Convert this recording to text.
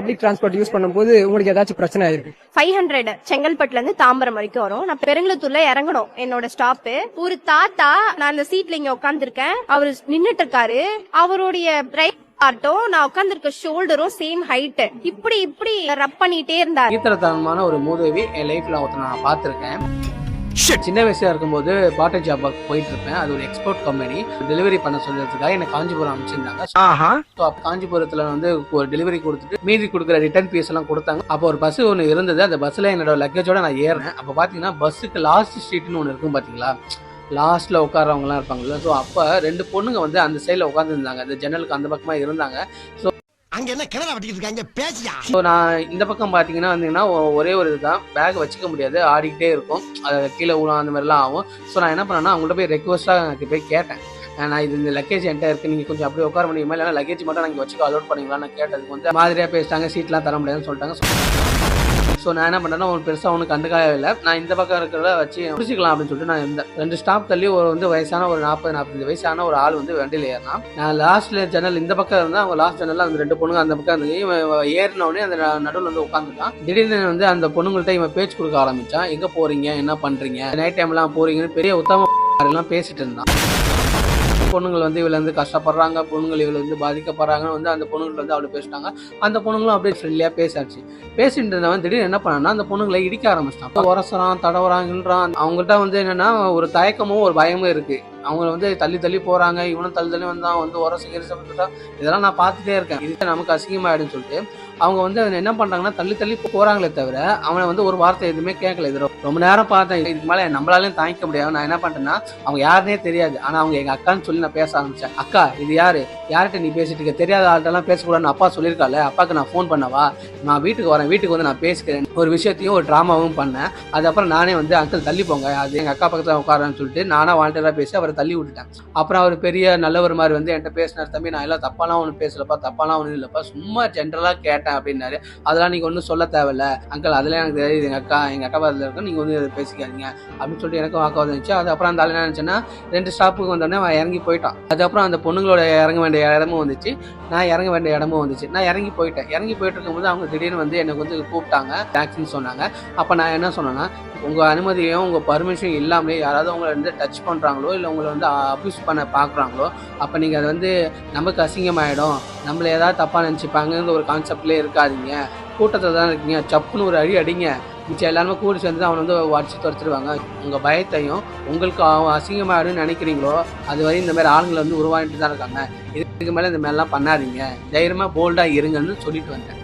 Public transport use பண்ணும்போது உங்களுக்கு ஏதாச்சும் பிரச்சனை ஆயிருக்கு? 500 செங்கல்பட்டுல இருந்து தாம்பரம் வரைக்கும் வரும். நான் பெருங்குளத்தூர்ல இறங்கணும். என்னோட ஸ்டாப்பு ஒரு தாத்தா, நான் அந்த சீட்ல இங்க உட்காந்துருக்கேன், அவரு நின்னுட்டு இருக்காரு. அவருடைய ரைட் பார்ட்டும் நான் உட்காந்துருக்க ஷோல்டரும் சேம் ஹைட். இப்படி ரப் பண்ணிட்டே இருந்தாரு. ஈத்திரத்தனமான ஒரு மூதேவி என் லைஃப்ல ஒருத்தர் நான் பார்த்திருக்கேன். சின்ன வயசுல இருக்கும்போது பாட்டை ஜாப் போயிட்டு இருப்பேன். அது ஒரு எக்ஸ்போர்ட் கம்பெனி. டெலிவரி பண்ண சொல்றதுக்காக எனக்கு காஞ்சிபுரம் அமைச்சிருந்தாங்க. காஞ்சிபுரத்துல வந்து ஒரு டெலிவரி கொடுத்துட்டு மீதி கொடுக்குற ரிட்டர்ன் பீஸ் எல்லாம் கொடுத்தாங்க. அப்போ ஒரு பஸ் ஒன்று இருந்தது. அந்த பஸ்ல என்னோட லக்கேஜோட நான் ஏறினேன். அப்போ பாத்தீங்கன்னா பஸ்ஸுக்கு லாஸ்ட் ஸ்ட்ரீட்னு ஒன்று இருக்கும் பாத்தீங்களா, லாஸ்ட்ல உட்காரவங்க எல்லாம் இருப்பாங்கல்ல. ஸோ அப்ப 2 பொண்ணுங்க வந்து அந்த சைட்ல உட்கார்ந்து இருந்தாங்க. அந்த ஜன்னலுக்கு அந்த பக்கமா இருந்தாங்க. ஸோ அங்க என்ன கிணறு வட்டிக்கிட்டு இருக்காங்க பேசியா. ஸோ நான் இந்த பக்கம் பார்த்தீங்கன்னா வந்தீங்கன்னா ஒரே ஒரு இதுதான், பேக் வச்சுக்க முடியாது, ஆடிக்கிட்டே இருக்கும், அது கீழே ஊழம் அந்த மாதிரிலாம் ஆகும். ஸோ நான் என்ன பண்ணேன்னா அவங்கள்ட்ட போய் ரெக்வஸ்ட்டாக எனக்கு போய் கேட்டேன், நான் இது இந்த லக்கேஜ் என்கிட்ட இருக்குது, நீங்கள் கொஞ்சம் அப்படியே உட்கார முடியுமா, இல்லைனா லக்கேஜ் மட்டும் நாங்கள் வச்சுக்க அலோட் பண்ணிங்களான்னு கேட்டதுக்கு வந்து மாதிரியாக பேசிட்டாங்க, சீட்லாம் தர முடியாதுன்னு சொல்லிட்டாங்க. ஸோ நான் என்ன பண்ணேன்னா ஒரு பெருசாக ஒன்று கண்டுக்காவே இல்லை, நான் இந்த பக்கம் இருக்கிறத வச்சு முடிச்சிக்கலாம் அப்படின்னு சொல்லிட்டு நான் இருந்தேன். 2 ஸ்டாப் தள்ளி ஒரு வந்து வயசான ஒரு 40-45 வயசான ஒரு ஆள் வந்து வண்டியில் ஏறினா, நான் லாஸ்ட்ல ஜன்னல் இந்த பக்கம் இருந்தால் அவங்க லாஸ்ட் ஜன்னலில் அந்த 2 பொண்ணுங்க அந்த பக்கம் இருந்து இவன் ஏறினோடனே அந்த நடுவில் வந்து உட்காந்துட்டான். திடீர்னு வந்து அந்த பொண்ணுங்கள்ட்ட இவன் பேச்சு கொடுக்க ஆரம்பிச்சான். எங்கே போறீங்க, என்ன பண்ணுறீங்க, நைட் டைம்லாம் போறீங்கன்னு பெரிய உத்தம எல்லாம் பேசிட்டு இருந்தான். பொண்ணுங்கள் வந்து இவள வந்து கஷ்டப்படுறாங்க, பொண்ணுங்கள் இவள வந்து பாதிக்கப்படுறாங்கன்னு வந்து அந்த பொண்ணுங்கள் வந்து அவளை பேசிட்டாங்க. அந்த பொண்ணுங்களும் அப்படியே ஃப்ரெண்ட்லியா பேசாச்சு. பேசிட்டு இருந்தவன் திடீர்னு என்ன பண்ணான்னா அந்த பொண்ணுங்களை இடிக்க ஆரம்பிச்சிட்டான். உரசுறான், தடவுறாங்கன்றான். அவங்கள்ட்ட வந்து என்னன்னா ஒரு தயக்கமும் ஒரு பயமும் இருக்கு. அவங்க வந்து தள்ளி தள்ளி போறாங்க, இவனும் தள்ளி தள்ளி வந்தான், வந்து உரசு கிரிசப்பட்டுட்டா, இதெல்லாம் நான் பார்த்துட்டே இருக்கேன், இது நமக்கு அசிங்கமாயிடுன்னு சொல்லிட்டு அவங்க வந்து என்ன பண்றாங்கன்னா தள்ளி தள்ளி போறாங்களே தவிர அவனை வந்து ஒரு வார்த்தை எதுவுமே கேட்கல. இது ரொம்ப நேரம் பார்த்தேன், இதுக்கு மேலே நம்மளாலையும் தாங்கிக்க முடியாது. நான் என்ன பண்றேன்னா அவங்க யாருன்னே தெரியாது, ஆனா அவங்க எங்க அக்கான்னு சொல்லி நான் பேச ஆரம்பிச்சேன். அக்கா இது யாரு, யார்கிட்ட நீ பேசிட்டு இருக்க, தெரியாத ஆள்கிட்டலாம் பேசக்கூடாதுன்னு அப்பா சொல்லியிருக்காள், அப்பாவுக்கு நான் ஃபோன் பண்ணவா, நான் வீட்டுக்கு வரேன், வீட்டுக்கு வந்து நான் பேசிக்கிறேன், ஒரு விஷயத்தையும் ஒரு ட்ராமாவும் பண்ணேன். அதுக்கப்புறம் நானே வந்து அங்கிள் தள்ளி போங்க, அது எங்க அக்கா பக்கத்தில் உட்காரன்னு சொல்லிட்டு நானா வாலண்டியரா பேசி அவரை தள்ளி விட்டுட்டேன். அப்புறம் அவர் பெரிய நல்லவர் மாதிரி வந்து என்கிட்ட பேசினார், தம்பி நான் எல்லாம் தப்பாலாம் ஒன்றும் பேசலப்பா, தப்பாலாம் ஒன்றும் இல்லைப்பா, சும்மா ஜென்ரலாக கேட்டேன் அப்படின்னாரு. அதெல்லாம் நீங்க ஒன்றும் சொல்ல தேவையில்ல அங்கிள், அதெல்லாம் எனக்கு தெரியாது, எங்க அக்கா பதில் இருக்கும், நீங்க வந்து பேசிக்காதீங்க அப்படின்னு சொல்லிட்டு எனக்கும் வாக்காவது இருந்துச்சு. அது அப்புறம் அந்த ஆள் என்ன நினைச்சேன்னா 2 ஸ்டாப்புக்கு வந்தோடனே அவன் இறங்கி போயிட்டான். அதுக்கப்புறம் அந்த பொண்ணுங்களோட இறங்க வேண்டிய இடமும் வந்துச்சு, நான் இறங்க வேண்டிய இடமும் வந்துச்சு. நான் இறங்கி போயிட்டேன். இறங்கி போயிட்டு இருக்கும்போது அவங்க திடீர்னு வந்து எனக்கு வந்து கூப்பிட்டாங்க, டாக்ஸின்னு சொன்னாங்க. அப்போ நான் என்ன சொன்னேன்னா, உங்கள் அனுமதியும் உங்கள் பர்மிஷன் இல்லாமலே யாராவது உங்களை வந்து டச் பண்ணுறாங்களோ இல்லை உங்களை வந்து அப்யூஸ் பண்ண பார்க்குறாங்களோ அப்போ நீங்கள் அது வந்து நமக்கு அசிங்கமாயிடும், நம்மளை ஏதாவது தப்பாக நினச்சிப்பாங்கன்னு ஒரு கான்செப்ட்லேயே இருக்காதீங்க, கூட்டத்தில் தான் இருக்கீங்க, சப்புன்னு ஒரு அடிங்க, மிச்சம் எல்லாருமே கூடி சேர்ந்து அவனை வந்து அடிச்சு துரத்துருவாங்க. உங்கள் பயத்தையும் உங்களுக்கு அசிங்கமாயிடும்னு நினைக்கிறீங்களோ அது வரை இந்த மாதிரி ஆளுங்களை வந்து உருவாகிட்டு தான் இருக்காங்க, இதுக்கு மேலே இந்த மாதிரிலாம் பண்ணாதீங்க, தைரியமாக போல்டாக இருங்கன்னு சொல்லிட்டு வந்தேன்.